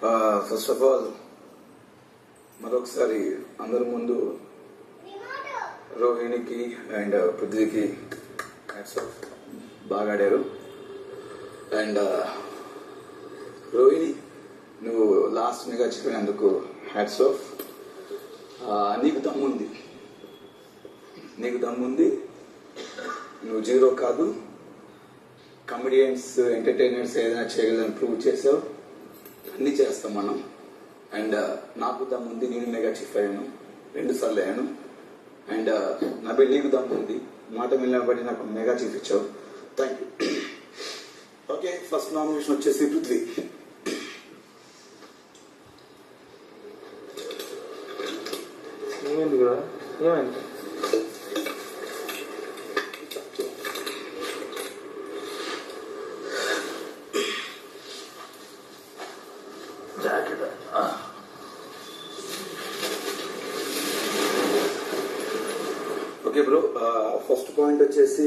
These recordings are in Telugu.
ఫస్ట్ ఆఫ్ ఆల్ మరొకసారి అందరి ముందు రోహిణికి అండ్ పృథ్వీకి హ్యాట్స్ ఆఫ్, బాగా ఆడారు. అండ్ రోహిణి, నువ్వు లాస్ట్ మెగా చెప్పినందుకు హ్యాట్స్ ఆఫ్. నీకు దమ్ముంది, నువ్వు జీరో కాదు. కమెడియన్స్, ఎంటర్టైనర్స్ ఏదైనా చేయగలని ప్రూవ్ చేసావు, అన్నీ చేస్తాం మనం. అండ్ నాకు దమ్ముంది, నేను మెగా చీఫ్ అయ్యాను, 2 సార్లు అయ్యాను. అండ్ నబిల్, నీకు దమ్ముంది, మాట వెళ్ళబడి నాకు మెగా చీఫ్ ఇచ్చావు, thank you. Okay, first nomination వచ్చేసి పృథ్వీ. ఏమైంది కదా, ఏమైంది? ఓకే బ్రో, ఫస్ట్ పాయింట్ వచ్చేసి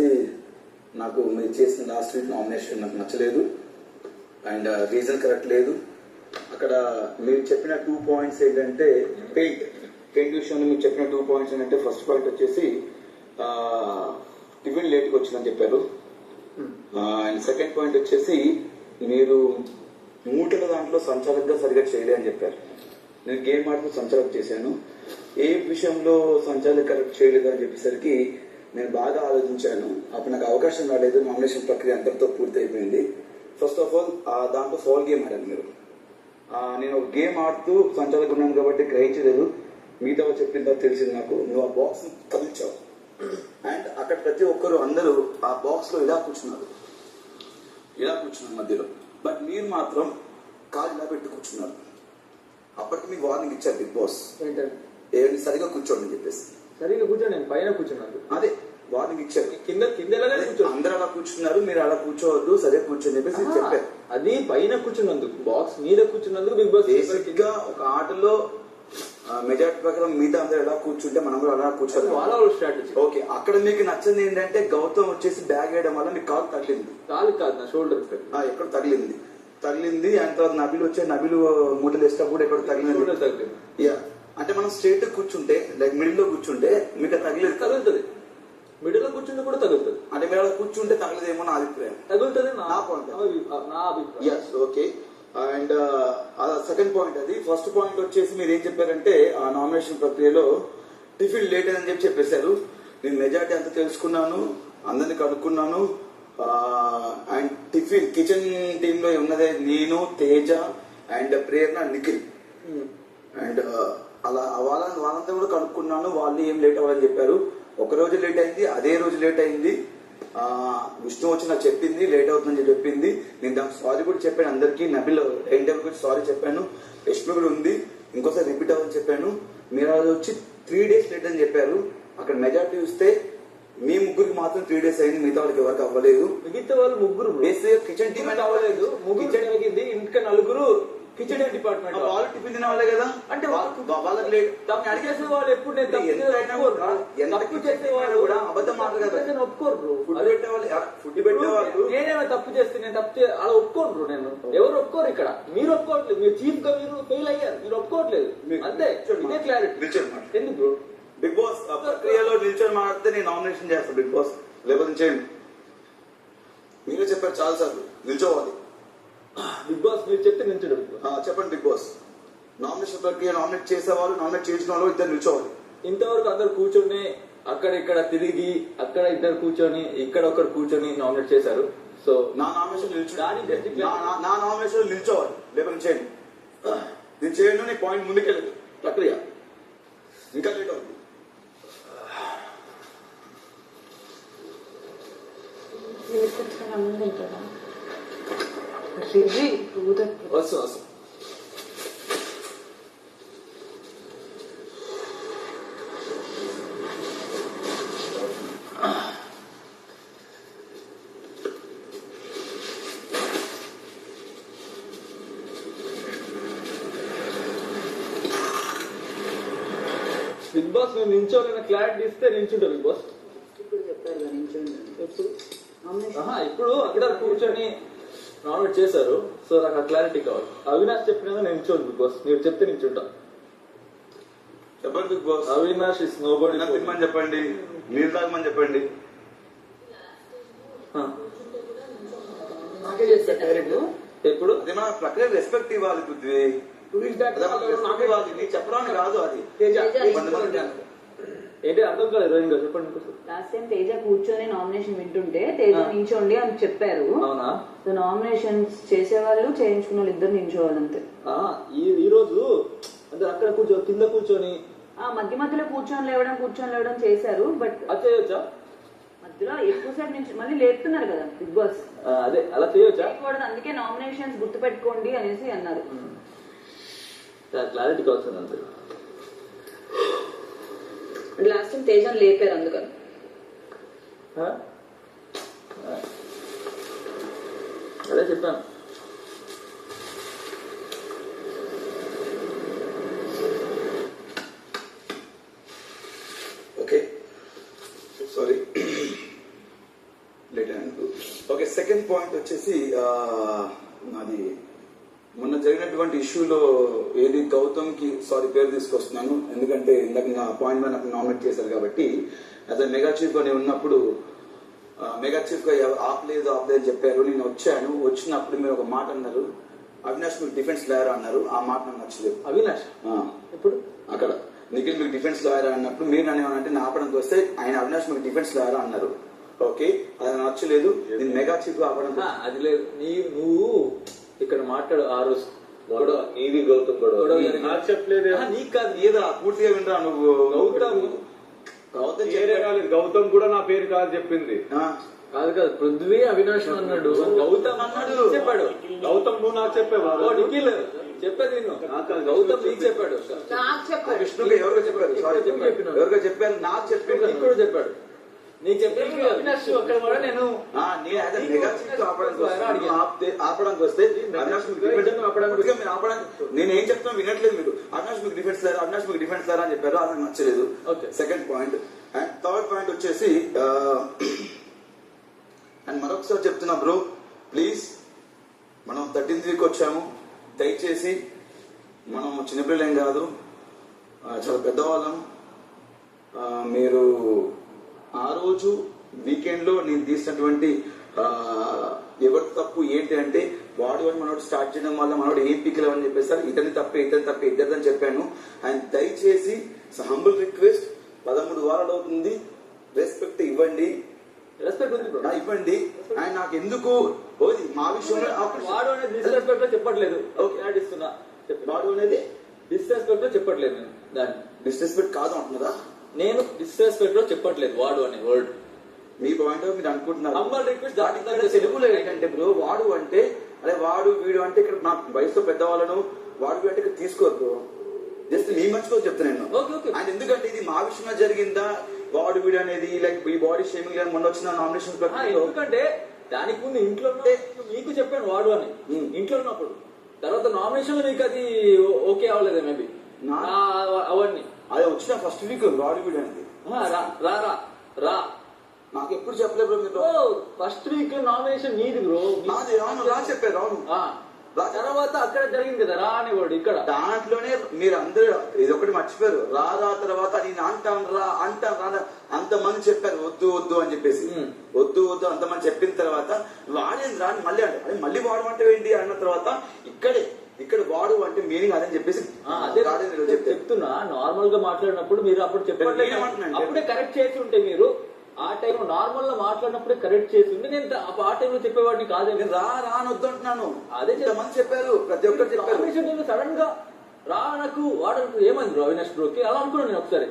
నాకు మీరు చేసిన లాస్ట్ వీక్ నామినేషన్ నాకు నచ్చలేదు. అండ్ రీజన్ కరెక్ట్ లేదు. అక్కడ మీరు చెప్పిన 2 పాయింట్స్ ఏంటంటే పెయింట్ విషయంలో మీరు చెప్పిన 2 పాయింట్స్ ఏంటంటే, ఫస్ట్ పాయింట్ వచ్చేసి టిఫిన్ లేట్గా వచ్చిందని చెప్పారు. అండ్ సెకండ్ పాయింట్ వచ్చేసి మీరు మూటల దాంట్లో సంచాలకుగా సరిగా చేయలే అని చెప్పారు. నేను గేమ్ ఆడుతూ సంచాలక చేశాను, ఏ విషయంలో సంచాలక కరెక్ట్ చేయలేదు అని చెప్పేసరికి నేను బాగా ఆలోచించాను. అప్పుడు నాకు అవకాశం రాలేదు, నామినేషన్ ప్రక్రియ అంతటితో పూర్తి అయిపోయింది. ఫస్ట్ ఆఫ్ ఆల్ దాంట్లో ఫాల్ గేమ్ ఆడాను మీరు. నేను ఒక గేమ్ ఆడుతూ సంచాలక ఉన్నాను కాబట్టి గ్రహించలేదు. మిగతా చెప్పిన తర్వాత తెలిసింది నాకు, నువ్వు ఆ బాక్స్ కదిలించావు. అండ్ అక్కడ ప్రతి ఒక్కరు అందరూ ఆ బాక్స్ లో ఇలా కూర్చున్నారు మధ్యలో. బట్ మీరు మాత్రం కాలు ఇలా పెట్టి కూర్చున్నారు. అప్పటికి మీకు వార్నింగ్ ఇచ్చారు బిగ్ బాస్, ఏంటంటే సరిగా కూర్చోండి అని చెప్పేసి. సరిగా కూర్చోండి, నేను పైన కూర్చున్నాను. అదే వార్నింగ్ ఇచ్చారు. కింద అందరూ అలా కూర్చున్నారు, మీరు అలా కూర్చోవద్దు, సరిగా కూర్చొని చెప్పేసి చెప్పారు. అది పైన కూర్చున్నందుకు, బాక్స్ మీద కూర్చున్నందుకు బిగ్ బాస్ బేసిక్ గా ఒక ఆటలో మెజార్టీ ప్రకారం మిగతా అందరూ ఎలా కూర్చుంటే మనం కూడా అలా కూర్చోవాలి. వాళ్ళ స్ట్రాటజీ. ఓకే, అక్కడ మీకు నచ్చింది ఏంటంటే గౌతమ్ వచ్చేసి బ్యాగ్ వేయడం వల్ల మీకు కాలు తగిలింది. కాలు కాదు, నా షోల్డర్ ఎక్కడ తగిలింది. అండ్ తర్వాత నబిల్ మూటలు వేసేటప్పుడు ఎక్కడ తగిలింది. యా, అంటే మనం స్ట్రైట్ కూర్చుంటే, లైక్ మిడిల్ లో కూర్చుంటే మీకు తగిలేదు. తగులుతుంది, మిడిల్ లో కూర్చుంటే కూడా తగులుతుంది. అంటే మీరు అలా కూర్చుంటే తగలదేమో నా అభిప్రాయం. తగులుతుంది నా పాయింట్. నా అభిప్రాయం. ఓకే. అండ్ సెకండ్ పాయింట్ అది. ఫస్ట్ పాయింట్ వచ్చేసి మీరు ఏం చెప్పారంటే, ఆ నామినేషన్ ప్రక్రియలో టిఫిన్ లేట్ అని చెప్పేశారు. నేను మెజార్టీ అంతా తెలుసుకున్నాను, అందరిని కనుక్కున్నాను. అండ్ టిఫిన్ కిచెన్ టీమ్ లో ఉన్నదే నేను, Teja and Prerana, Nikhil. And అలా వాళ్ళంతా కూడా కనుక్కున్నాను. వాళ్ళు ఏం లేట్ అవ్వాలని చెప్పారు. ఒక రోజు లేట్ అయింది, అదే రోజు లేట్ అయింది. విష్ణు వచ్చి నాకు చెప్పింది లేట్ అవుతుందని చెప్పింది. నేను దానికి సారీ కూడా చెప్పాను అందరికి. నబిల్ టైం టేబుల్ గురించి సారీ చెప్పాను. యష్మి కూడా ఉంది, ఇంకోసారి రిపీట్ అవ్వని చెప్పాను. మీరు అది వచ్చి 3 days లేట్ అని చెప్పారు. అక్కడ మెజార్టీ చూస్తే మీ ముగ్గురికి మాత్రం 3 days అయింది, మిగతా వాళ్ళకి ఎవరికి అవ్వలేదు. మిగతా వాళ్ళు ముగ్గురు కిచెన్ టీమ్ అంటే అవ్వలేదు. ముగ్గురు జరిగింది, ఇంకా 4 కిచెన్ డిపార్ట్మెంట్. వాళ్ళు టిఫిన్ తినే వాళ్ళే కదా, అంటే వాళ్ళకి లేట్. అడిగేసిన వాళ్ళు ఎప్పుడు నేను తప్పు చేసేవాళ్ళు కూడా అబద్ధం మాట్లాడతారు. ఒప్పుకోరు. ఫుడ్ పెట్టేవాళ్ళు నేనేమో తప్పు చేస్తే నేను తప్పు అలా ఒప్పుకోరు. నేను ఎవరు ఒప్పుకోరు. ఇక్కడ మీరు ఒప్పుకోవట్లేదు, మీరు చీఫ్ గా మీరు ఫెయిల్ అయ్యారు, మీరు ఒప్పుకోవట్లేదు. అంతే, ఇదే క్లారిటీ. ఎందుకు బ్రో? బిగ్ బాస్ ప్రక్రియలో నిల్చొని మాట్లాడితే నేను నామినేషన్ చేస్తాను బిగ్ బాస్, లేకపోతే చేయండి. మీరే చెప్పారు చాలా సార్లు నిల్చోవాలి. బిగ్ బాస్ మీరు చెప్తే నిల్చోడు. చెప్పండి బిగ్ బాస్. నామినేషన్ ప్రక్రియ నామినేట్ చేసేవాళ్ళు, నామినేట్ చేసిన వాళ్ళు ఇద్దరు నిల్చోవాలి. ఇంతవరకు అందరు కూర్చొని అక్కడ ఇక్కడ తిరిగి, అక్కడ ఇద్దరు కూర్చొని, ఇక్కడ ఒకరు కూర్చొని నామినేట్ చేశారు. సో నా నామినేషన్ నా నామినేషన్ నిల్చోవాలి, లేకపోతే చేయండి. నేను చేయండి, నీ పాయింట్ ముందుకెళ్ళదు. ప్రక్రియ ఇంకా లేట్ అవుతుంది. వస్తుంది. బిగ్ బాస్ నువ్వు నించోవాలన్న క్లారిటీ ఇస్తే నించుంటా. బిగ్ బాస్ ఇప్పుడు చెప్పారు నించోండి. ఇప్పుడు అక్కడ కూర్చొని నామినేట్ చేశారు. సో నాకు ఆ క్లారిటీ కావాలి. అవినాష్ చెప్పినా నేను నిల్చోను బిగ్ బాస్, మీరు చెప్తే నిల్చుంటా. చెప్పండి big boss. Avinash is nobody. తిమ్మని చెప్పండి, నీళ్ళు తాగమని చెప్పండి. నాకే చేస్తారు డైరెక్ట్. ఎప్పుడు అది మన ప్రక్రియ రెస్పెక్ట్ ఇవ్వాలి పృథ్వీ. రెస్పెక్ట్ ఇవ్వాలి, నీకు చెప్పడానికి రాదు అది. కొంతమంది ఏంటి అర్థం కాలేదు ఇంకా చెప్పండి. లాస్ట్ టైం తేజ కూర్చొని నామినేషన్ వింటుంటే తేజ నించోండి అని చెప్పారు. అవునా? సో నామినేషన్స్ చేసేవాళ్ళు చేయించుకున్న వాళ్ళు ఇద్దరు నించోవాలి అంతే. ఈ రోజు అంటే అక్కడ కింద కూర్చొని మధ్య మధ్యలో కూర్చొని లేవడం చేశారు. బట్ అది చేయొచ్చా? మధ్యలో ఎక్కువసేపు నుంచి మళ్ళీ లేపుతున్నారు కదా బిగ్ బాస్. అదే అలా చేయొచ్చా? అందుకే నామినేషన్స్ గుర్తు పెట్టుకోండి అనేసి అన్నారు. క్లారిటీ కావచ్చు అంతే. లాస్ట్ టైం తేజ లేపారు అందుకని. అదే చెప్పాను. ఓకే సారీ లేట్ అయినందుకు. ఓకే, సెకండ్ పాయింట్ వచ్చేసి నాది మొన్న జరిగినటువంటి ఇష్యూలో ఏది గౌతమ్కి పేరు తీసుకొస్తున్నాను, ఎందుకంటే ఇందాక నా పాయింట్ మీద నాకు నామినేట్ చేశారు కాబట్టి. అదే మెగా చీఫ్ గా నేను ఉన్నప్పుడు మెగా చీఫ్ గా ఆపలేదు అని చెప్పారు. నేను వచ్చినప్పుడు మీరు ఒక మాట అన్నారు, అవినాష్ మీకు డిఫెన్స్ లాయర్ అన్నారు. ఆ మాట నాకు నచ్చలేదు. అవినాష్ ఇప్పుడు అక్కడ నిఖిల్ మీకు డిఫెన్స్ లాయర్ అన్నప్పుడు మీరు నన్ను ఏమనంటే నా ఆపడానికి వస్తే ఆయన అవినాష్ మీకు డిఫెన్స్ లాయర్ అన్నారు. ఓకే, అది నచ్చలేదు. నేను మెగా చీఫ్ గా ఆపడం అది లేదు. నువ్వు ఇక్కడ మాట్లాడు. ఆ రోజు నీది గౌతమ్ గొడవ నాకు చెప్పలేదు. నీకు కాదు, ఏదా పూర్తిగా వినరా నువ్వు. గౌతమ్ కూడా నా పేరు కాదు చెప్పింది. కాదు పృథ్వీ అవినాష్ అన్నాడు, గౌతమ్ అన్నాడు చెప్పాడు. గౌతమ్ నువ్వు నాకు చెప్పేవా? నిఖిల్ చెప్పేది నేను, గౌతమ్ నీకు చెప్పాడు. విష్ణుగా ఎవరిగా చెప్పారు? ఎవరిగా చెప్పారు? నాకు చెప్పారు. నీకు కూడా చెప్పాడు. నీకు చెప్పాను అవినాష్ అక్కడ కూడా నేను ఆపడానికి వస్తే నేనేం చెప్తాను వినట్లేదు మీరు. అవినాష్ మీకు డిఫెన్స్ లారా, అవినాష్ మీకు డిఫెన్స్ లారా అని చెప్పారు. అది నాకు నచ్చలేదు. Second point. And third point వచ్చేసి అండ్ మరొకసారి చెప్తున్నా బ్రో, ప్లీజ్ మనం 13th వీక్ వచ్చాము. దయచేసి మనం చిన్నపిల్లలేం కాదు, చాలా పెద్దవాళ్ళం. మీరు ఆ రోజు వీకెండ్ లో నేను తీసినటువంటి ఎవరి తప్పు ఏంటి అంటే వాడు అని మనోడు స్టార్ట్ చేయడం వల్ల మనోడు ఏం పిక్కలేవు అని చెప్పేసారు. ఇతని తప్పే ఇద్దరిదని చెప్పాను. అండ్ దయచేసి హంబుల్ రిక్వెస్ట్, 13 వారాలు అవుతుంది, రెస్పెక్ట్ ఇవ్వండి. రెస్పెక్ట్ ఉంది ఇవ్వండి. అండ్ నాకు ఎందుకు మా విషయంలో వాడు అనేది డిస్రెస్పెక్ట్ లో చెప్పట్లేదు. ఇస్తున్నా వాడు అనేది డిస్రెస్పెక్ట్ లో చెప్పట్లేదు. నేను దాన్ని డిస్రెస్పెక్ట్ కాదు అంటున్నదా? నేను డిస్రెస్పెక్ట్ లో చెప్పట్లేదు వాడు అనే వర్డ్. మీ పాయింట్ మీరు అనుకుంటున్నారు. హంబల్ రిక్వెస్ట్ తెలుగులో ఏంటంటే బ్రో, వాడు అంటే అదే వాడు వీడు అంటే ఇక్కడ నా వయసులో పెద్దవాళ్ళను వాడు అంటే ఇక్కడ తీసుకోరు బ్రో. జస్ట్ మీ మంచిగా చెప్తున్నాను. అండ్ ఎందుకంటే ఇది మా విషయంలో జరిగిందా వాడు వీడు అనేది, లైక్ ఈ బాడీ షేమింగ్ మొన్న వచ్చిన నామినేషన్. ఎందుకంటే దానికి ముందు ఇంట్లో మీకు చెప్పాను వాడు అని ఇంట్లో ఉన్నప్పుడు. తర్వాత నామినేషన్ లో నీకు అది ఓకే అవ్వలేదు మేబీ అవన్నీ. అది వచ్చిన ఫస్ట్ వీక్ వాడు వీడు అనేది రా నాకు ఎప్పుడు చెప్పలేదు బ్రో. ఫస్ట్ వీక్ నామినేషన్ నీది బ్రో. నాది అవును, రా చెప్పారు. అవును, తర్వాత అక్కడ జరిగింది కదా రా అనేవాడు. ఇక్కడ దాంట్లోనే మీరు అందరూ ఇది ఒకటి మర్చిపోయారు. రా తర్వాత నేను అంటాను రా అంతమంది చెప్పారు వద్దు అని చెప్పేసి. వద్దు అంతమంది చెప్పిన తర్వాత వాడేంది రా అని మళ్ళీ అంటే అదే మళ్ళీ వాడు అంటే ఏంటి అన్న తర్వాత ఇక్కడ వాడు అంటే మీనింగ్ అదని చెప్పేసి అదే చెప్తున్నా. నార్మల్ గా మాట్లాడినప్పుడు మీరు అప్పుడు చెప్పండి, అప్పుడే కరెక్ట్ చేసి ఉంటే మీరు ఆ టైంలో నార్మల్ గా మాట్లాడినప్పుడే కరెక్ట్ చేసి ఉంటే నేను ఆ టైంలో చెప్పేవాడిని కాదే. రా వద్దు అంటున్నాను. అదే మంది చెప్పారు, ప్రతి ఒక్కరు చెప్పారు. సడన్ గా రా నాకు వాడు ఏమైంది బ్రో అవినాష్ బ్రోకి అలా అనుకున్నాను నేను ఒకసారి.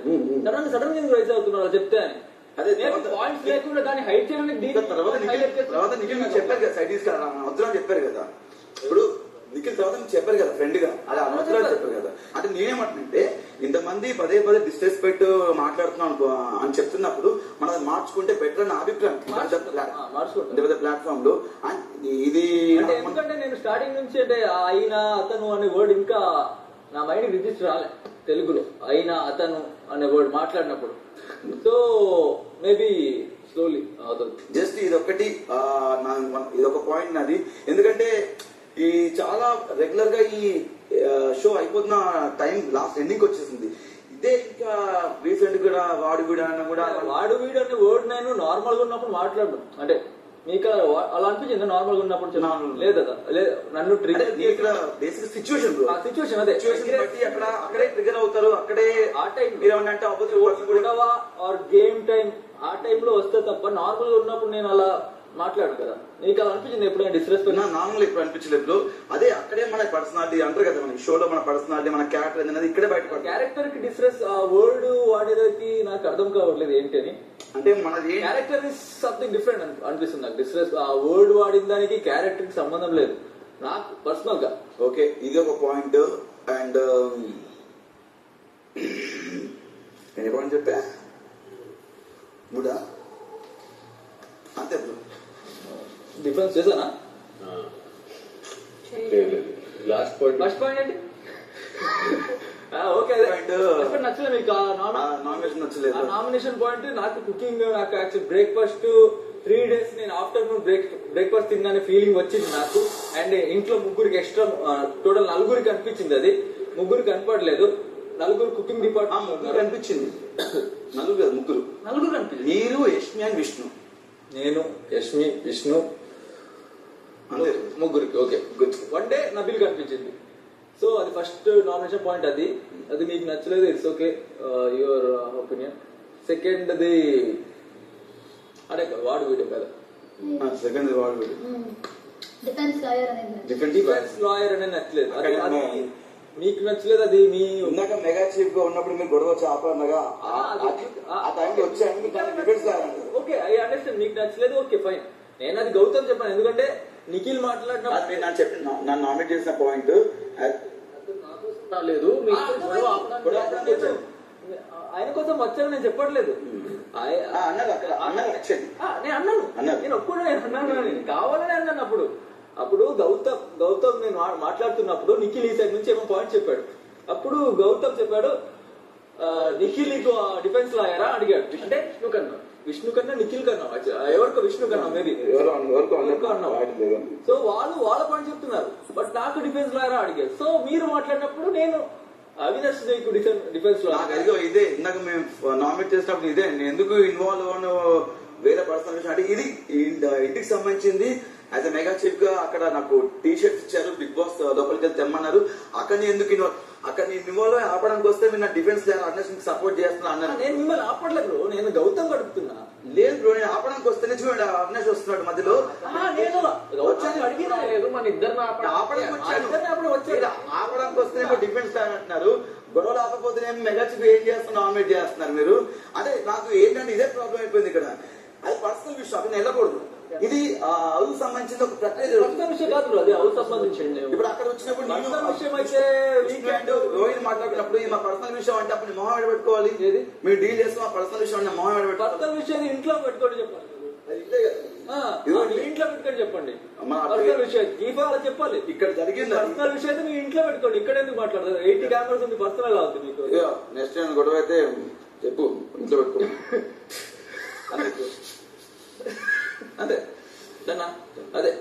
సడన్ గా రైజ్ అవుతున్నారు చెప్తే అని. అదే పాయింట్స్ లేకుండా దాన్ని హైట్ చేయడానికి తర్వాత నిఖిల్ చెప్పారు కదా సైడ్ వద్దు చెప్పారు కదా. ఇప్పుడు నిఖిల్ తర్వాత చెప్పారు కదా ఫ్రెండ్ గా, అలా అనవసరాలు చెప్పారు కదా. అంటే నేనేమంటే ఇంతమంది పదే డిస్రెస్పెక్ట్ మాట్లాడుతున్నాను అని చెప్తున్నప్పుడు మనం అది మార్చుకుంటే బెటర్ అని అభిప్రాయం పెద్ద ప్లాట్ఫామ్ లో. ఇది ఎందుకంటే నేను స్టార్టింగ్ నుంచి అంటే అయినా అతను అనే వర్డ్ ఇంకా నా మైండ్ రిజిస్టర్ రాలే తెలుగులో. అయినా అతను అనే వర్డ్ మాట్లాడినప్పుడు. సో మేబీ స్లోలీ అవుతుంది. జస్ట్ ఇదొకటి ఇదొక పాయింట్ నాది. ఎందుకంటే ఈ చాలా రెగ్యులర్ గా ఈ షో అయిపోతున్న టైం లాస్ట్ ఎండింగ్ వచ్చేసింది. ఇదే ఇంకా రీసెంట్ కూడా వాడు వీడు అన్న కూడా వాడు వీడు అనే వర్డ్ నేను నార్మల్ గా ఉన్నప్పుడు మాట్లాడడం అంటే మీకు అలా అనిపించింది నార్మల్ గా ఉన్నప్పుడు లేదు కదా లేదు నన్ను ట్రిగర్ ఇక్కడ బేసిక్ సిచ్యువేషన్ సిచ్యువేషన్ అదే సిచ్యువేషన్ బట్టి అక్కడే ట్రిగర్ అవుతారు. అక్కడే ఆ టైం మీరు ఏమన్నా ఆపోజిట్ గొడవ ఆర్ గేమ్ టైం ఆ టైంలో వస్తే తప్ప నార్మల్ గా ఉన్నప్పుడు నేను అలా మాట్లాడు కదా. నీకు అలా అనిపించింది ఎప్పుడైనా డిస్రెస్పెక్ట్? నార్మల్ ఇప్పుడు అనిపించలేదు. అదే అక్కడే మన పర్సనాలిటీ అంటారు కదా, మన షోలో మన పర్సనాలిటీ మన క్యారెక్టర్ అనేది ఇక్కడే బయట క్యారెక్టర్ కి డిస్రెస్ ఆ వర్డ్ వాడేదానికి నాకు అర్థం కావట్లేదు ఏంటి అని. అంటే మనది క్యారెక్టర్ ఇస్ సంథింగ్ డిఫరెంట్ అనిపిస్తుంది నాకు. డిస్రెస్ ఆ వర్డ్ వాడిన దానికి క్యారెక్టర్ కి సంబంధం లేదు నాకు పర్సనల్ గా. ఓకే, ఇది ఒక పాయింట్. అండ్ నేను పాయింట్ చెప్పా మూడా అంతే బ్రో. డిఫరెన్స్ చేశానా? లాస్ట్ పాయింట్ ఫస్ట్ పాయింట్ ఏంటి? ఓకే, అదే Point. First నచ్చలేదు మీకు నాన్ వెజ్ నచ్చలేదు. Nomination point. నాకు కుకింగ్ నాకు యాక్చువల్ బ్రేక్ఫాస్ట్ 3 days నేను ఆఫ్టర్నూన్ బ్రేక్ఫాస్ట్ తిన్నానే ఫీలింగ్ వచ్చింది నాకు. అండ్ ఇంట్లో ముగ్గురికి ఎక్స్ట్రా టోటల్ 4 అనిపించింది. అది 3 కనపడలేదు. 4 కుకింగ్ డిపార్ట్మెంట్ ముగ్గురు కనిపించింది. నలుగురు కాదు, ముగ్గురు కనిపించింది. మీరు, యష్మి అండ్ విష్ణు. నేను, యష్మి, విష్ణు అంతే. ముగ్గురికి. ఓకే, వన్ డే నబిల్ కనిపించింది. సో అది ఫస్ట్ నామినేషన్ పాయింట్. అది మీకు నచ్చలేదు, it's okay, your opinion. Second అది అదే వాడు వీడియో కదా, సెకండ్ వాడు డిఫెన్స్ లాయర్ అనేది డిఫెన్స్ లాయర్ అనేది నచ్చలేదు. అది మీకు నచ్చలేదు. అది మీ ఇందాక మెగా చీఫ్ గా ఉన్నప్పుడు మీరు గొడవ ఆపన్నగా ఆ టైంలో వచ్చాను డిఫెన్స్ ఓకే, ఐ అండర్స్టాండ్. మీకు నచ్చలేదు, ఓకే ఫైన్. నేను అది గౌతమ్ చెప్పాను, ఎందుకంటే నిఖిల్ మాట్లాడినప్పుడు నేను చెప్పిన నన్ను నామినేట్ చేసిన పాయింట్ లేదు. ఆయన కోసం వచ్చాను నేను చెప్పట్లేదు. అన్నారు అక్కడ అన్నారు వచ్చేది నేను అన్నాను, అన్నారు. నేను ఒప్పుడు అన్నాను, కావాలని అన్నాను. అప్పుడు గౌతమ్ నేను మాట్లాడుతున్నప్పుడు నిఖిల్ ఈ సైడ్ నుంచి ఏమో పాయింట్ చెప్పాడు. అప్పుడు గౌతమ్ చెప్పాడు నిఖిల్ నీకు డిఫెన్స్ లాయరా అడిగాడు. అంటే విష్ణు కన్నా నిఖిల్ కన్నా ఎవరికో విష్ణు కన్నా మేబీ అన్నావు. సో వాళ్ళ పాయింట్ చెప్తున్నారు, బట్ నాకు డిఫెన్స్ లాయరా అడిగారు. సో మీరు మాట్లాడినప్పుడు నేను అవినాష్ నీకు డిఫెన్స్ లాయర్ ఇదే ఇందాక మేము నామినేట్ చేసినప్పుడు ఇదే నేను ఎందుకు ఇన్వాల్వ్ అవ్వను వేరే పర్సనల్ విషయం అంటే ఇది ఇంటికి సంబంధించింది. యాజ్ అ మెగా చీఫ్ గా అక్కడ నాకు టీ షర్ట్స్ ఇచ్చారు, బిగ్ బాస్ లోపలికి వెళ్ళి తెమ్మన్నారు. అక్కడ ఎందుకు అక్కడ నేను ఇన్వాల్వ్ ఆపడానికి వస్తే మీరు నా డిఫెన్స్ అవినాష్ సపోర్ట్ చేస్తున్నా అన్నారు. నేను మిమ్మల్ని ఆపట్లేదు, నేను గౌతమ్ గడుపుతున్నా. లేదు బ్రో, నేను ఆపడానికి వస్తేనే చూడండి అవినాష్ వస్తున్నాడు మధ్యలో. నేను గౌతమ్ అడిగినా లేదు, మన ఇద్దరు ఆపడానికి వస్తేనేమో డిఫెన్స్ అంటున్నారు, గొడవలు ఆపకపోతేనేమో మెగా చీఫ్ ఏం చేస్తున్నారు నామినేట్ చేస్తున్నారు మీరు. అదే నాకు ఏంటంటే ఇదే ప్రాబ్లం అయిపోయింది ఇక్కడ. అది పర్సనల్ విషయం, అక్కడ వెళ్ళకూడదు. ఇది హౌస్ సంబంధించిన ఒక ప్రక్రియ విషయం కాదు, అది హౌస్ సంబంధించింది. ఇప్పుడు అక్కడ వచ్చినప్పుడు విషయం అయితే వీకెండ్ రోహిణి మాట్లాడినప్పుడు మా పర్సనల్ విషయం అంటే అప్పుడు మొహం ఆడ పెట్టుకోవాలి. మీరు డీల్ చేస్తే మా పర్సనల్ విషయం అంటే మొహం ఆడ పెట్టుకోవాలి. పర్సనల్ విషయం ఇంట్లో పెట్టుకోండి చెప్పాలి, ఇంట్లో పెట్టుకొని చెప్పండి. పర్సనల్ విషయం దీపా అలా చెప్పాలి. ఇక్కడ జరిగింది పర్సనల్ విషయం మీ ఇంట్లో పెట్టుకోండి, ఇక్కడ ఎందుకు మాట్లాడతారు? 80 కెమెరాస్ ఉంది, పర్సనల్ లా ఉంది మీకు. నెక్స్ట్ టైం గొడవ అయితే చెప్పు ఇంట్లో పెట్టుకో అదే అదే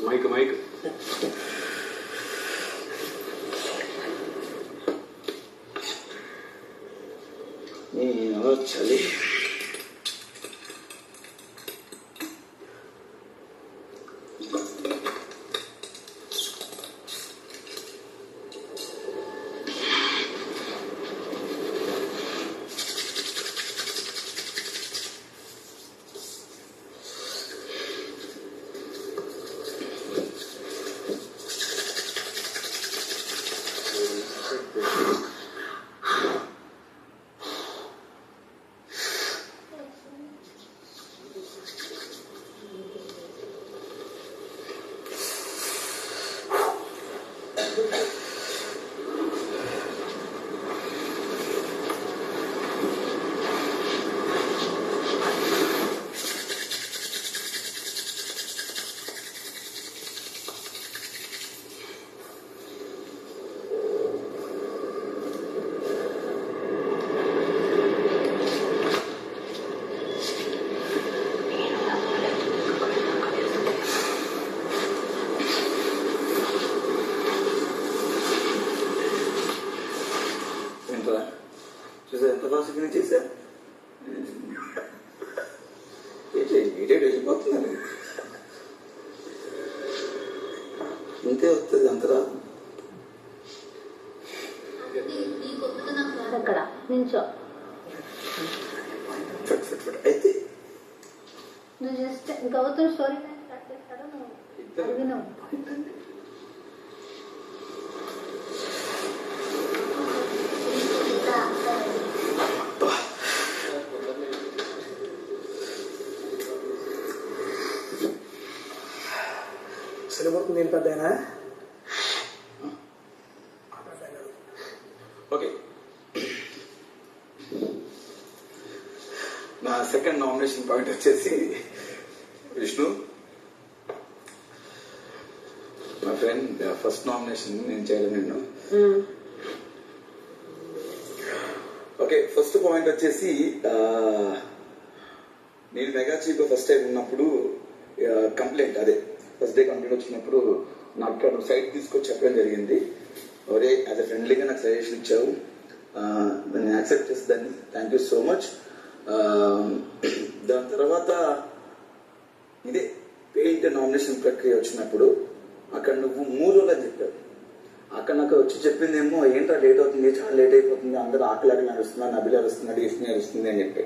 మైక్ చలి. చూసా ఎంత ఫాస్ట్ ఫినిష్ చేశా. ఇమీడియట్ వెళ్ళిపోతున్నాను. ఇంతే వస్తుంది అంతరా. ఈ కొత్త నాకు రాదు అక్కడ నించో. ఫట్ ఫట్ ఫట్ అయితే నువ్వు just Gautam story time start చేస్తాడు, నువ్వు అడిగినావు. సిలబస్ నేను పెద్దయినా ఓకే. నా సెకండ్ నామినేషన్ పాయింట్ వచ్చేసి విష్ణు, మా ఫ్రెండ్. ఫస్ట్ నామినేషన్ నేను చేయలేదు నిన్ను. ఓకే, ఫస్ట్ పాయింట్ వచ్చేసి నేను మెగా చీఫ్ ఫస్ట్ టైం ఉన్నప్పుడు కంప్లైంట్, అదే ఫస్ట్ డే కంప్లైంట్ వచ్చినప్పుడు నాకు ఇక్కడ సైట్ తీసుకొచ్చి చెప్పడం జరిగింది. ఒరే యాజ్ అ ఫ్రెండ్లీగా నాకు సజెషన్ ఇచ్చావు, నేను యాక్సెప్ట్ చేసేదాన్ని, థ్యాంక్ యూ సో మచ్. దాని తర్వాత ఇదే పెయింట్ నామినేషన్ ప్రక్రియ వచ్చినప్పుడు అక్కడ నువ్వు 3 రోజులు అని చెప్పావు. అక్కడ నాకు వచ్చి చెప్పిందేమో ఏంట్రా లేట్ అవుతుంది, చాలా లేట్ అయిపోతుంది, అందరూ ఆకలి నడుస్తున్నారు, నబిలు అరుస్తున్నాడు, ఈస్ని అరుస్తుంది అని చెప్పి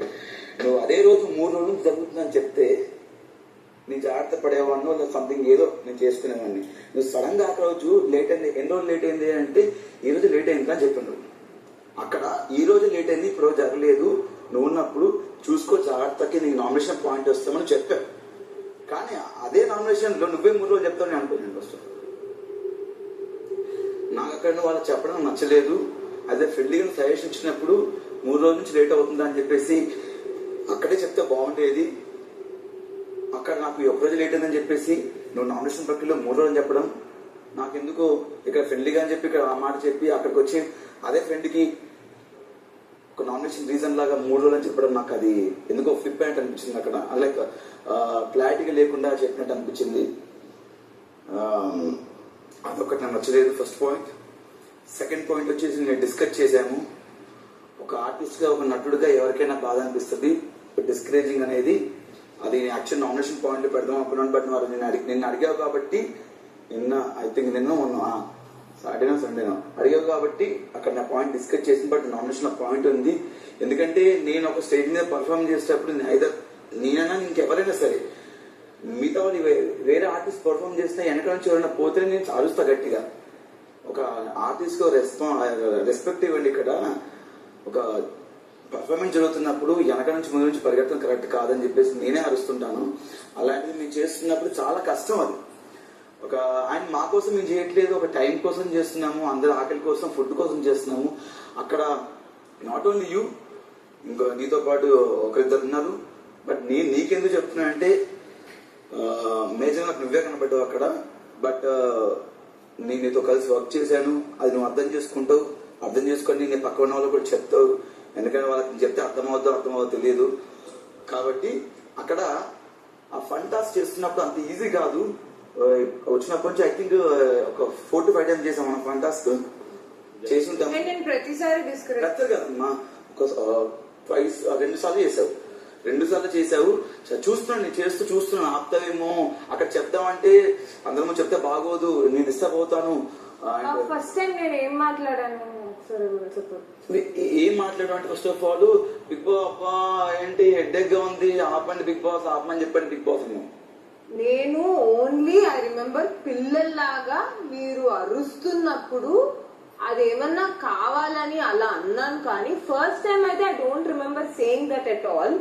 నువ్వు అదే రోజు 3 రోజులు జరుగుతుందని చెప్తే నీ జాగ్రత్త పడేవాడిని, లేదా సంథింగ్ ఏదో నేను చేసుకునేవాడిని. నువ్వు సడన్ గా ఆ రోజు లేట్ అయింది. ఎన్ని రోజులు లేట్ అయింది అంటే ఈ రోజు లేట్ అయింది అని చెప్పాను. అక్కడ ఈ రోజు లేట్ అయింది, ఇప్పుడు జరగలేదు, నువ్వు ఉన్నప్పుడు చూసుకో జాగ్రత్తకి నీకు నామినేషన్ పాయింట్ వస్తామని చెప్పావు. కానీ అదే నామినేషన్ లో నువ్వే 3 రోజులు చెప్తావు అనుకున్నాను. ఫస్ట్ నాకు అక్కడ వాళ్ళకి చెప్పడం నచ్చలేదు. అదే ఫ్రెండ్లీగా సజెషన్ ఇచ్చినప్పుడు 3 రోజుల నుంచి లేట్ అవుతుందా అని చెప్పేసి అక్కడే చెప్తే బాగుండేది. అక్కడ నాకు ఒక్కరోజు లేట్ అయిందని చెప్పేసి నువ్వు నామినేషన్ ప్రక్రియలో 3 రోజులు చెప్పడం నాకెందుకో ఇక్కడ ఫ్రెండ్లీగా అని చెప్పి ఇక్కడ ఆ మాట చెప్పి అక్కడికి వచ్చి అదే ఫ్రెండ్కి ఒక నామినేషన్ రీజన్ లాగా 3 రోజులు అని చెప్పడం నాకు అది ఎందుకో ఫ్లిప్ అయినట్టు అనిపించింది. అక్కడ లైక్ క్లారిటీగా లేకుండా చెప్పినట్టు అనిపించింది. అదొకటి నాకు నచ్చలేదు ఫస్ట్ పాయింట్. సెకండ్ పాయింట్ వచ్చేసి నేను డిస్కస్ చేశాము. ఒక ఆర్టిస్ట్గా ఒక నటుడుగా ఎవరికైనా బాధ అనిపిస్తుంది డిస్కరేజింగ్ అనేది. అది యాక్చువల్ నామినేషన్ పాయింట్లు పెడదాం అనుకున్నాను. బట్ వారు నిన్ను అడిగావు కాబట్టి ఐ థింక్ మొన్న సాటర్డేనో సండేనో అడిగావు కాబట్టి అక్కడ నా పాయింట్ డిస్కస్ చేసింది. బట్ నామినేషన్ లో పాయింట్ ఉంది. ఎందుకంటే నేను ఒక స్టేజ్ మీద పర్ఫార్మ్ చేసేటప్పుడు ఐదర్ నేనైనా ఇంకెవరైనా సరే మిగతా వాళ్ళు వేరే ఆర్టిస్ట్ పర్ఫార్మ్ చేస్తే వెనక నుంచి ఎవరైనా పోతే నేను అరుస్తా గట్టిగా. ఒక ఆర్టిస్ట్ కు రెస్పెక్ట్ ఇవ్వండి. ఇక్కడ ఒక పర్ఫార్మెన్స్ జరుగుతున్నప్పుడు వెనక నుంచి ముందు నుంచి పరిగెత్తడం కరెక్ట్ కాదని చెప్పేసి నేనే అరుస్తుంటాను. అలాంటిది మేము చేస్తున్నప్పుడు చాలా కష్టం అది. ఒక ఆయన మా కోసం మేము చేయట్లేదు, ఒక టైం కోసం చేస్తున్నాము, అందరి ఆకలి కోసం, ఫుడ్ కోసం చేస్తున్నాము. అక్కడ నాట్ ఓన్లీ యూ, ఇంకా నీతో పాటు ఒకరిద్దరు ఉన్నారు. బట్ నీకెందుకు చెప్తున్నా అంటే మేజర్ నాకు నువ్వే కనబడ్డావు అక్కడ. బట్ నేను నీతో కలిసి వర్క్ చేశాను, అది నువ్వు అర్థం చేసుకుంటావు. అర్థం చేసుకొని నేను పక్క ఉన్న వాళ్ళకి కూడా చెప్తావు. ఎందుకంటే వాళ్ళకి చెప్తే అర్థమవుద్దో తెలియదు. కాబట్టి అక్కడ ఆ ఫన్ టాస్క్ చేస్తున్నప్పుడు అంత ఈజీ కాదు. వచ్చినప్పటి నుంచి ఐ థింక్ ఒక 4 to 5 times చేసాం మనం ఫన్ టాస్క్ చేసి ఉంటాం. కదమ్మా, ఒక 2 సార్లు చేసావు. 2 సార్లు చేసావు. చూస్తున్నాను, నేను చేస్తూ చూస్తున్నాను. ఆపుతావేమో అక్కడ చెప్తామంటే అందరము చెప్తే బాగోదు, నేను డిస్టర్బ్ అవుతాను. ఫస్ట్ టైం నేను ఏం మాట్లాడాను ఏం మాట్లాడడం అంటే first of all Bigg Boss అబ్బా ఏంటి హెడ్ఏక్ గా ఉంది, ఆపండి బిగ్ బాస్ ఆపమని చెప్పండి బిగ్ బాస్. నేను ఓన్లీ ఐ రిమెంబర్ పిల్లల్లాగా మీరు అరుస్తున్నప్పుడు అదేమన్నా కావాలని అలా అన్నాను. కానీ ఫస్ట్ టైం అయితే I don't remember saying that at all.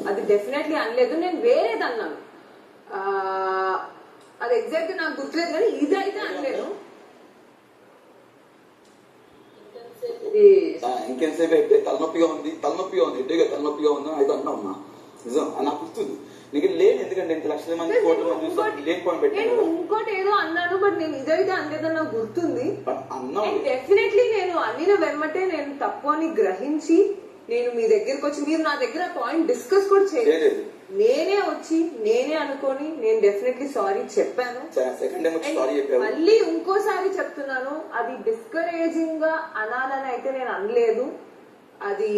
అది డెఫినెట్లీ అనలేదు. నేను వేరేది అన్నాను, అది ఎగ్జాక్ట్ నాకు గుర్తులేదు. కానీ ఇదైతే అనలేదు. ఇంకెంతసేపు అయితే తలనొప్పిగా ఉంది ఎడ్డగా తలనొప్పిగా ఉంది అయితే అన్నా ఉన్నా నిజం నాకు గుర్తుంది. నీకు లేని ఎందుకంటే 8 లక్షల మంది లేని పాయింట్ పెట్టాను. ఇంకోటి ఏదో అన్నాను, బట్ నేను ఇదైతే అనలేదని నాకు గుర్తుంది. అన్నా డెఫినెట్లీ నేను అన్నిన వెమ్మటే నేను తప్పు అని గ్రహించి నేను మీ దగ్గరకు వచ్చి మీరు నా దగ్గర పాయింట్ డిస్కస్ కూడా చేయలేదు. నేనే వచ్చి నేనే అనుకొని నేను డెఫినెట్లీ సారీ చెప్పాను. మళ్ళీ ఇంకోసారి చెప్తున్నాను, అది డిస్కరేజింగ్ గా అనాలని అయితే నేను అనలేదు. అది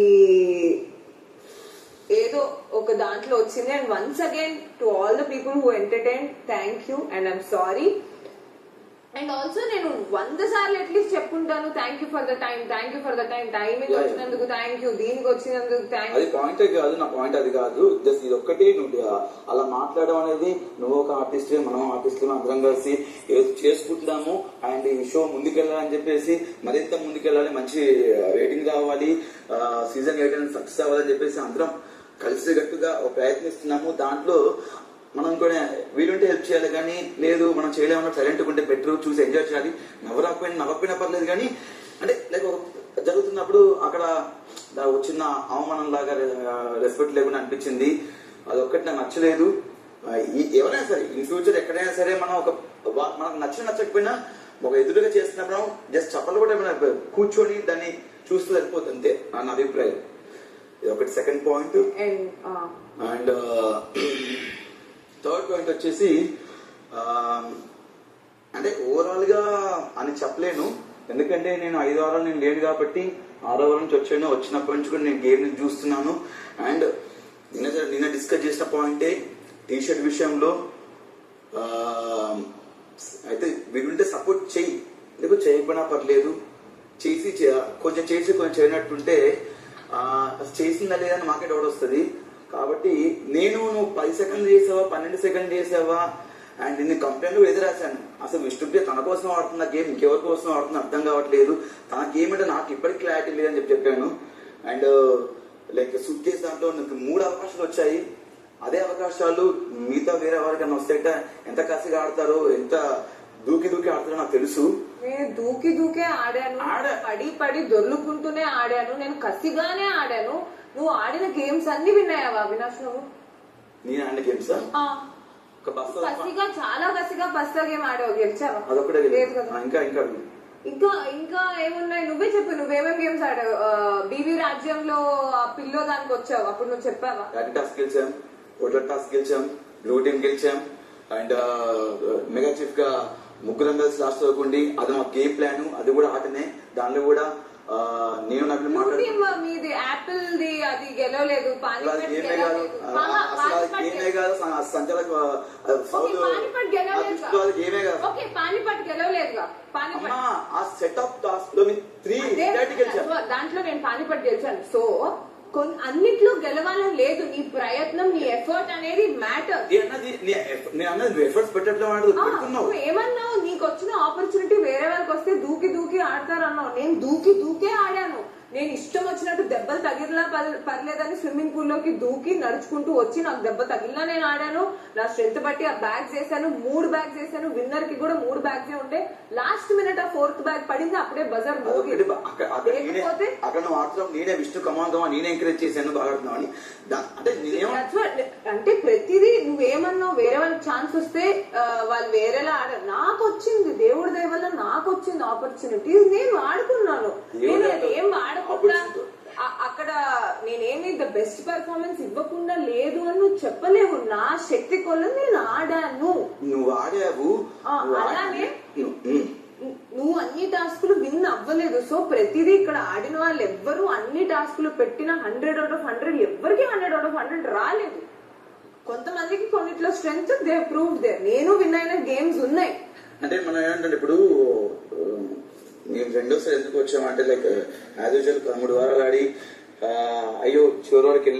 ఏదో ఒక దాంట్లో వచ్చింది. And once again to all the people who entertain, thank you and I'm sorry. And also నేను 100 సార్లు అట్లీస్ట్ చెప్పుకుంటాను thank you for the time, thank you for the time, timing వచ్చినందుకు థ్యాంక్ యూ, దీనికి వచ్చినందుకు థ్యాంక్ అది యూ. పాయింటే కాదు, నా పాయింట్ అది కాదు. జస్ట్ ఇది ఒక్కటి, నువ్వు అలా మాట్లాడడం అనేది, నువ్వు ఒక ఆర్టిస్ట్, మనం ఆర్టిస్టులు అందరం కలిసి ఏదో చేసుకుంటున్నాము అండ్ ఈ షో ముందుకెళ్ళాలని చెప్పేసి, మరింత ముందుకెళ్ళాలి, మంచి రేటింగ్ రావాలి, సీజన్ 8 సక్సెస్ అవ్వాలని చెప్పేసి అందరం కలిసిగట్టుగా ప్రయత్నిస్తున్నాము. దాంట్లో మనం కూడా వీలుంటే హెల్ప్ చేయాలి, కానీ లేదు మనం చేయలేమన్నా సైలెంట్ ఉంటే బెటర్, చూసి ఎంజాయ్ చేయాలి. నవ్వకపోయినా పర్లేదు, కానీ అంటే లైక్ జరుగుతున్నప్పుడు అక్కడ చిన్న అవమానం లాగా రెస్పెక్ట్ లేకుండా అనిపించింది. అదొక్కటి నాకు నచ్చలేదు. ఎవరైనా సరే ఇన్ ఫ్యూచర్ ఎక్కడైనా సరే మనం మనకు నచ్చకపోయినా ఒక ఎదురుగా చేస్తున్నప్పుడు జస్ట్ చెప్పలు కూడా ఏమైనా కూర్చొని దాన్ని చూస్తూ వెళ్ళిపోతుంది, అంతే నా అభిప్రాయం. ఇది ఒకటి. Second point. And third point వచ్చేసి అంటే ఓవరాల్ గా అని చెప్పలేను, ఎందుకంటే నేను 5 వారాలు నేను లేను కాబట్టి 6వ వారం నుంచి వచ్చాను. వచ్చినప్పటి నుంచి కూడా నేను గేమ్ ని చూస్తున్నాను. అండ్ నిన్న డిస్కస్ చేసిన పాయింటే టీ షర్ట్ విషయంలో అయితే వీడుంటే సపోర్ట్ చెయ్యి, లేకపోతే చేయకపోయినా పర్లేదు, కొంచెం చేయనట్టుంటే చేసిందా లేదని మాకే డౌట్ వస్తుంది. కాబట్టి నువ్వు 10 సెకండ్లు చేసావా, 12 సెకండ్లు చేసావా, అండ్ నిన్ను కంప్లైంట్ కూడా ఎదురాశాను. అసలు విష్ణుప్రియ తన కోసం ఆడుతున్న గేమ్ ఇంకెవరి కోసం ఆడుతున్నా అర్థం కావట్లేదు, తన గేమ్ అంటే నాకు ఇప్పటికీ క్లారిటీ లేదని చెప్పాను. అండ్ లైక్ సూట్ కేసు దాంట్లో నాకు 3 అవకాశాలు వచ్చాయి. అదే అవకాశాలు మిగతా వేరే ఎవరికైనా వస్తే ఎంత కసిగా ఆడతారో, ఎంత దూకి ఆడతారో నాకు తెలుసు. నేను దూకే ఆడాను, పడి దొర్లుకుంటూనే ఆడాను, నేను కసిగానే ఆడాను. నువ్వు ఆడిన గేమ్స్ అన్ని విన్నాయావా అవినాష్? నువ్వు నేను ఆడిన గేమ్స్ కసిగా, చాలా కసిగా బస్తా గేమ్ ఆడావు, గెలిచావా? అదొకటే లేదు కదా. ఇంకా ఏమున్నాయి నువ్వే చెప్పు, నువ్వేమేం గేమ్స్ ఆడావు? బీబీ రాజ్యంలో ఆ పిల్లో దానికి వచ్చావు, అప్పుడు నువ్వు చెప్పావా? టాస్క్ గెలిచాం, హోటల్ టాస్క్ గెలిచాం, బ్లూ టీమ్ గెలిచాం, అండ్ మెగా చీఫ్ గా 3 కలిసి లాస్ట్ వరకుండి. అది మా గేమ్ ప్లాన్, అది కూడా ఆటనే. దానిలో కూడా నేను నాకు మీది యాపిల్ ది అది గెలవలేదు, గేమే కాదు, సంచాలక గేమే కాదు, పానిపట్ గెలవలేదుగా. ఆ సెటప్ టాస్క్ లో 3 గెలిచాను, దాంట్లో నేను పానిపట్ గెలిచాను. సో అన్నిట్లో గెలవాలని లేదు, నీ ప్రయత్నం, నీ ఎఫర్ట్ అనేది మ్యాటర్. ఎఫర్ట్స్ పెట్టట్లేదు. ఏమన్నావు? నీకు వచ్చిన ఆపర్చునిటీ వేరే వాళ్ళకి వస్తే దూకి ఆడతారన్నావు. నేను దూకే ఆడాను. నేను ఇష్టం వచ్చినట్టు దెబ్బలు తగిలినా పర్లేదని స్విమ్మింగ్ పూల్ లోకి దూకి నడుచుకుంటూ వచ్చి నాకు దెబ్బ తగిలినా నేను ఆడాను. నా స్ట్రెంత్ బట్టి ఆ బ్యాగ్స్ వేసాను, 3 బ్యాగ్స్ వేసాను. విన్నర్ కి కూడా 3 బ్యాగ్స్ ఉంటే లాస్ట్ మినిట్ ఆ 4th బ్యాగ్ పడింది, అప్పుడే బజర్ మోగింది. లేకపోతే అక్కడ మాత్రం నేనే విష్ణు కమాండమా, నేనే ఎంకరేజ్ చేశాను బాగా అని. అంటే ప్రతిదీ నువ్వేమన్నావు, వేరే వాళ్ళకి ఛాన్స్ వస్తే వాళ్ళు వేరేలా ఆడారు. నాకు వచ్చింది, దేవుడి దయ వల్ల నాకు వచ్చింది ఆపర్చునిటీ, నేను వాడుకున్నాను. నేను ఏం వాడకుండా అక్కడ నేనేమి ద బెస్ట్ పెర్ఫార్మెన్స్ ఇవ్వకుండా లేదు అని నువ్వు చెప్పలేవు. నా శక్తి కొల్ల నేను ఆడాను. నువ్వు ఆడావు. అలానే నువ్వు అన్ని టాస్కులు విన్ అవ్వలేదు. సో ప్రతిదీ ఇక్కడ ఆడిన వాళ్ళు ఎవ్వరు అన్ని టాస్కులు పెట్టిన 100 out of 100 ఎవ్వరికి 100 out of 100 రాలేదు. కొంతమందికి కొన్నిట్లో స్ట్రెంగ్త్ దే ప్రూవ్డ్ దే. నేను విన్ అయిన గేమ్స్ ఉన్నాయి. అంటే మనం ఏంటంటే ఇప్పుడు మేము 2వ సారి ఎందుకు వచ్చామంటే లైక్ యాజ్ యూజువల్ 13 వారాలు ఆడి అయ్యో చివరి వరకు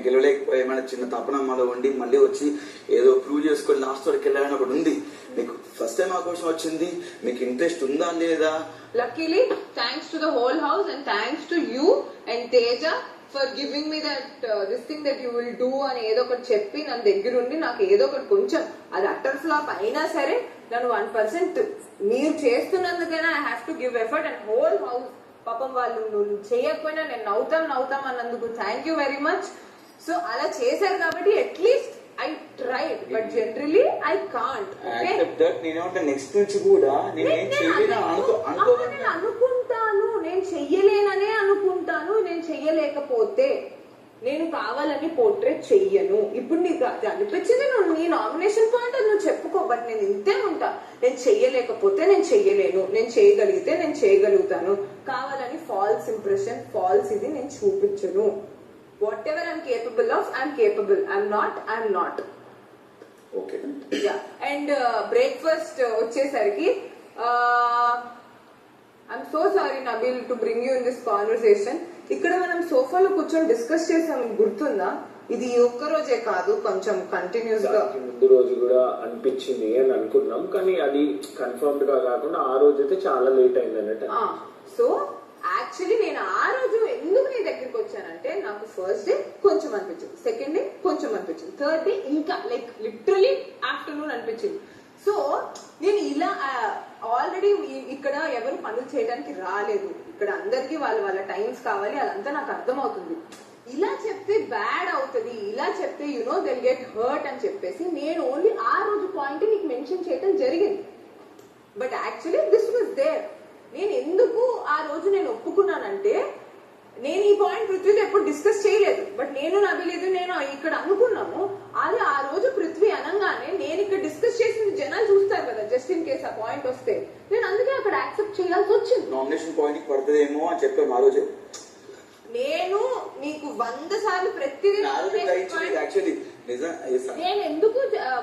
గెలవలేకపోయామే అనే చిన్న తపనమ్మలో ఉండి మళ్ళీ వచ్చి ఏదో ప్రూవ్ చేసుకొని లాస్ట్ వరకు వెళ్ళాలని ఒకటి ఉంది. మీకు ఫస్ట్ టైం అవకాశం వచ్చింది, మీకు ఇంట్రెస్ట్ ఉందా లేదా? Luckily thanks to the whole house and thanks to you and Teja for giving me that this thing that you will do అని ఏదో ఒకటి చెప్పి నన్ను దగ్గరుండి నాకు ఏదో ఒకటి కొంచెం అది అట్టర్ ఫ్లాప్ అయినా సరే నన్ను 1% మీరు చేస్తున్నందుకైనా I have to give effort. And whole house పాపం వాళ్ళు నువ్వు చేయకపోయినా నేను నవ్వుతాం అన్నందుకు thank you very much. So అలా చేశారు కాబట్టి at least I tried, but generally I can't. Next నుంచి కూడా నేను అనుకుంటాను, నేను చెయ్యలేననే అనుకుంటాను. నేను చెయ్యలేకపోతే నేను కావాలని పోర్ట్రేట్ చెయ్యను. ఇప్పుడు నీకు అది అనిపించింది, నువ్వు నీ నామినేషన్ పాయింట్ అది నువ్వు చెప్పుకో. బట్ నేను ఇంతే ఉంటా, నేను చెయ్యలేకపోతే నేను చెయ్యలేను, నేను చేయగలిగితే నేను చేయగలుగుతాను. కావాలని ఫాల్స్ ఇంప్రెషన్, ఫాల్స్ ఇది నేను చూపించను. Whatever I'm capable of, I'm capable. I'm not. Okay. And breakfast వచ్చేసరికి I'm so sorry Nabeel to bring you in this conversation. ఇక్కడ మనం సోఫాలో కూర్చొని డిస్కస్ చేసాం, గుర్తుందా? ఇది ఈ ఒక్క రోజే కాదు, కొంచెం కంటిన్యూస్ గా దానికి ముందు రోజు కూడా అనిపించింది అని అనుకున్నాం, కానీ అది కన్ఫర్మ్డ్ గా కాకుండా ఆ రోజు అయితే చాలా లేట్ అయింది అన్నట్టు. సో యాక్చువల్లీ నేను ఆ రోజు ఎందుకు నీ దగ్గరికి వచ్చానంటే, నాకు ఫస్ట్ డే కొంచెం అనిపించింది, సెకండ్ డే కొంచెం అనిపించింది, థర్డ్ డే ఇంకా లైక్ లిటరలీ ఆఫ్టర్నూన్ అనిపించింది. సో నేను ఇలా ఆల్రెడీ ఇక్కడ ఎవరు పనులు చేయడానికి రాలేదు, ఇక్కడ అందరికి వాళ్ళ టైమ్స్ కావాలి, అదంతా నాకు అర్థమవుతుంది. ఇలా చెప్తే బ్యాడ్ అవుతుంది, ఇలా చెప్తే దిల్ గెట్ హర్ట్ అని చెప్పేసి నేను ఓన్లీ ఆ రోజు పాయింట్ నీకు మెన్షన్ చేయడం జరిగింది. But actually this was there. నేను ఎందుకు ఆ రోజు నేను ఒప్పుకున్నానంటే, నేను ఈ పాయింట్ పృథ్వీతో ఎప్పుడు డిస్కస్ చేయలేదు, బట్ నేను నవ్వలేదు, నేను ఇక్కడ అనుకున్నాము. అది ఆ రోజు పృథ్వీ అనగానే నేను ఇక్కడ డిస్కస్ చేసింది జనాలు చూస్తారు కదా, జస్ట్ ఇన్ కేస్ ఆ పాయింట్ వస్తే, నేను అందుకే అక్కడ యాక్సెప్ట్ చేయాల్సి వచ్చింది. నామినేషన్ పాయింట్ పడుతుందేమో అని చెప్పాను ఆ రోజే. నేను నీకు 100 సార్లు ప్రతిదీ యాక్చువల్లీ నేను ఎందుకు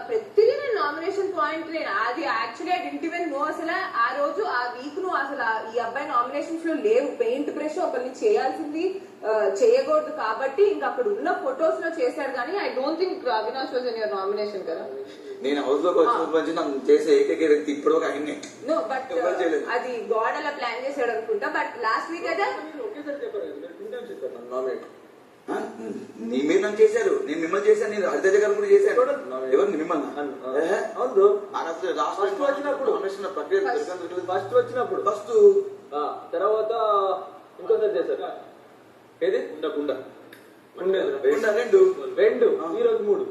ప్రతిదీ నేను నామినేషన్ పాయింట్ అది actually I didn't even know. అసలు ఆ రోజు ఆ వీక్ నువ్వు అసలు ఈ అబ్బాయి నామినేషన్స్ లో లేవు. పెయింట్ బ్రష్ ఒకరిని చేయాల్సింది చేయకూడదు కాబట్టి ఇంకా అక్కడ ఉన్న ఫొటోస్ లో చేశారు. కానీ I don't think Avinash was in your nomination కదా. నేను హౌస్ లోకి వచ్చిన నన్ను చేసే ఏకైక వ్యక్తి ఇప్పుడు ఒక ఆయన్నే. నో బట్ అది గాడ్ అలా ప్లాన్ చేశాడు అనుకుంటా. బట్ లాస్ట్ వీక్ అయితే ఒకేసారి చెప్పారు, 2 times చెప్పారు నామినేట్. నీ మీరు నన్ను చేశారు, నేను మిమ్మల్ని చేశాను, నేను హరితేజ గారు కూడా చేశాను. ఎవరు మిమ్మల్ని? అవును, ఫస్ట్ వచ్చినప్పుడు ఫస్ట్ వచ్చినప్పుడు ఫస్ట్ తర్వాత ఇంకోసారి చేశారు. ఏది ఉండకుండా రెండు ఈ రోజు 3.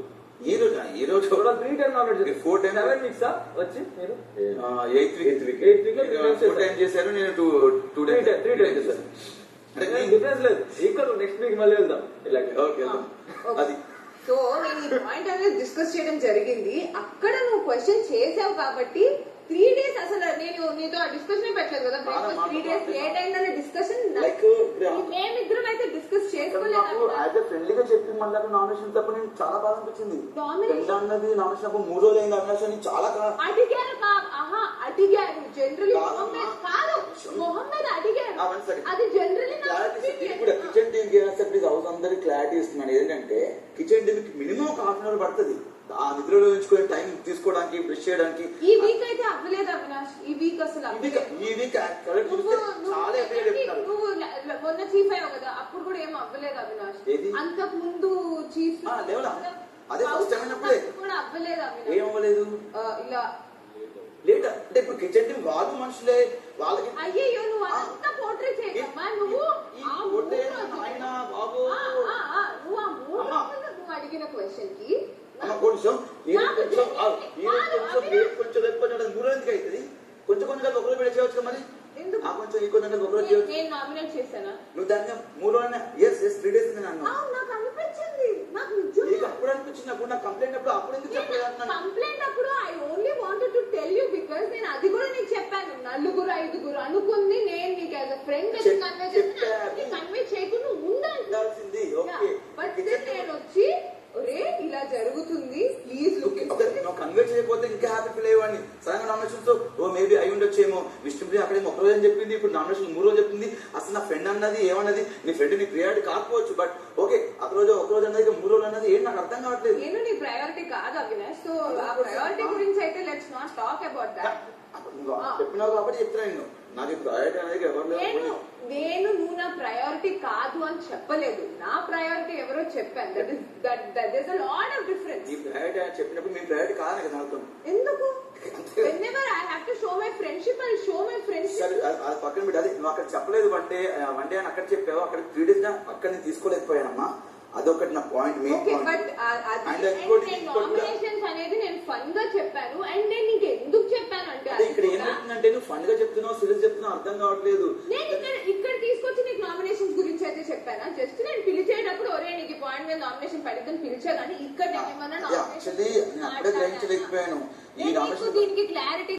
ఈ రోజు 3 times నామినేట్ చేశారు. 4 times 7 weeks వచ్చి మీరు 8th week 4 times చేశారు, నేను 2 times చేశాను. డిఫరెన్స్ లేదు, ఈక్వల్. నెక్స్ట్ వీక్ మళ్ళీ వెళ్దాం ఇలాగే. అది సో నేను ఈ పాయింట్ అనేది డిస్కస్ చేయడం జరిగింది. అక్కడ నువ్వు క్వశ్చన్ చేసావు కాబట్టి 3 days అసలు నేను నీతో డిస్కషన్ పెట్టలేదు కదా. 3 days లేట్ అయిందనే డిస్కషన్ మేమిద్దరం అయితే డిస్కస్ చేసుకోలేదు. ఫ్రెండ్లీగా చెప్పి మళ్ళీ నామినేషన్ తప్ప నేను చాలా బాధ అనిపించింది. అన్నది నామినేషన్ అప్పుడు 3 రోజులు అయింది అవినాష్ అని చాలా అడిగారు. అడిగారు జనరలీ కాదు, మొహమ్మద్ అడిగారు. అది జనరలీ ఇప్పుడు కిచెన్ టీమ్ కి ప్లీజ్ హౌస్ అందరికి క్లారిటీ ఇస్తున్నాను. ఏంటంటే కిచెన్ టీమ్ కి మినిమం ఒక హాఫ్ అన్ అవర్ పడుతుంది ఆ నిద్రలో ఉంచుకొని టైం తీసుకోవడానికి, బ్రష్ చేయడానికి. ఈ వీక్ అయితే అవ్వలేదు అవినాష్. ఈ వీక్ అసలు ఈ వీక్ చాలా నువ్వు మొన్న చీఫ్ అయ్యావు కదా, అప్పుడు కూడా ఏం అవ్వలేదు అవినాష్. అంతకు ముందు చీఫ్ అదే ఫస్ట్ టైం అయినప్పుడే కూడా అవ్వలేదు అవినాష్. ఏం అవ్వలేదు ఇలా లేట్ అంటే ఇప్పుడు కిచెన్ టీమ్ వాళ్ళు మనుషులే, వాళ్ళకి అయ్యో నువ్వు అంతా పోర్ట్రేట్ చేయమ్మా. నువ్వు ఆయన బాబు నువ్వు అడిగిన క్వశ్చన్ కి కొంచెం కొంచెం ఎక్కువ 3 రోజులకి అవుతుంది. కొంచెం కొంచెం ఒక రోజు పెట్టి చేయవచ్చు. మరి కొంచెం ఈ కొంచెం ఒక రోజు నేను నామినేట్ చేశానా? నువ్వు దాన్ని 3 రోజులు 3 days అన్నాను. నాకు అనిపించింది, నాకు అప్పుడు అనిపించింది. అప్పుడు నాకు కంప్లైంట్ అప్పుడు ఎందుకు చెప్పలేదు? కంప్లైంట్ అప్పుడు I only wanted to tell you because నేను అది కూడా నీకు చెప్పాను. 4-5 అనుకుంది నేను నీకు యాజ్ అ ఫ్రెండ్ కన్వే చేయకుండా ఉండాల్సింది. బట్ నేను వచ్చి ఒరే ఇలా జరుగుతుంది ప్లీజ్ నువ్వు కన్వే చేయకపోతే ఇంకా హ్యాపీ ఫీల్ అయ్యేవాడిని. సడన్గా నామినేషన్ తో మేబీ అయి ఉండొచ్చేమో, విష్ణుప్రియ అక్కడే 1 రోజు అని చెప్పింది, ఇప్పుడు నామినేషన్ 3 రోజు చెప్పింది. అసలు నా ఫ్రెండ్ అన్నది ఏమన్నది, నీ ఫ్రెండ్ నీ ప్రియారిటీ కాకపోవచ్చు, బట్ ఓకే ఒక రోజు అన్నది 3 రోజులు అన్నది ఏంటి నాకు అర్థం కావట్లేదు. నేను నీ ప్రయారిటీ కాదు అవినాష్. సో ఆ ప్రయారిటీ గురించి అయితే let's not talk about that. చెప్పినావు కాబట్టి చెప్తున్నా. నేను నాకు ప్రయారిటీ అనేది ఎవరు నేను నువ్వు నా ప్రయారిటీ కాదు అని చెప్పలేదు. నా ప్రయారిటీ ఎవరో చెప్పాను. That is a lot of difference. ఈ ప్రయారిటీ చెప్పినప్పుడు మీ ప్రయారిటీ కాదని కదా అర్థం. ఎందుకు? whenever I have to show my friendship, I'll show my friendship. సరే అది పక్కన పెట్టి, అది నువ్వు అక్కడ చెప్పలేదు అంటే అని అక్కడ చెప్పావు. అక్కడ 3 days అక్కడ నేను తీసుకోలేకపోయానమ్మా. అదొకటి నా పాయింట్. నామినేషన్స్ అనేది నేను ఫన్ గా చెప్పాను. అండ్ నేను నీకు ఎందుకు చెప్పాను అంటే ఇక్కడ ఏమంటుందంటే నువ్వు ఫన్ గా చెప్తున్నావు, సీరియస్ చెప్తున్నావు, అర్థం కావట్లేదు. నేను ఇక్కడ తీసుకొచ్చి నీకు నామినేషన్స్ గురించి అయితే చెప్పానా? జస్ట్ నేను పిలిచేటప్పుడు ఒరే నీకు పాయింట్ మీద నామినేషన్ పెడతాను పిలిచా కానీ ఇక్కడ నేను ఏమన్నా యాక్చువల్లీ నేను అప్పుడే గ్రహించలేకపోయాను ఈ నామినేషన్ దీనికి క్లారిటీ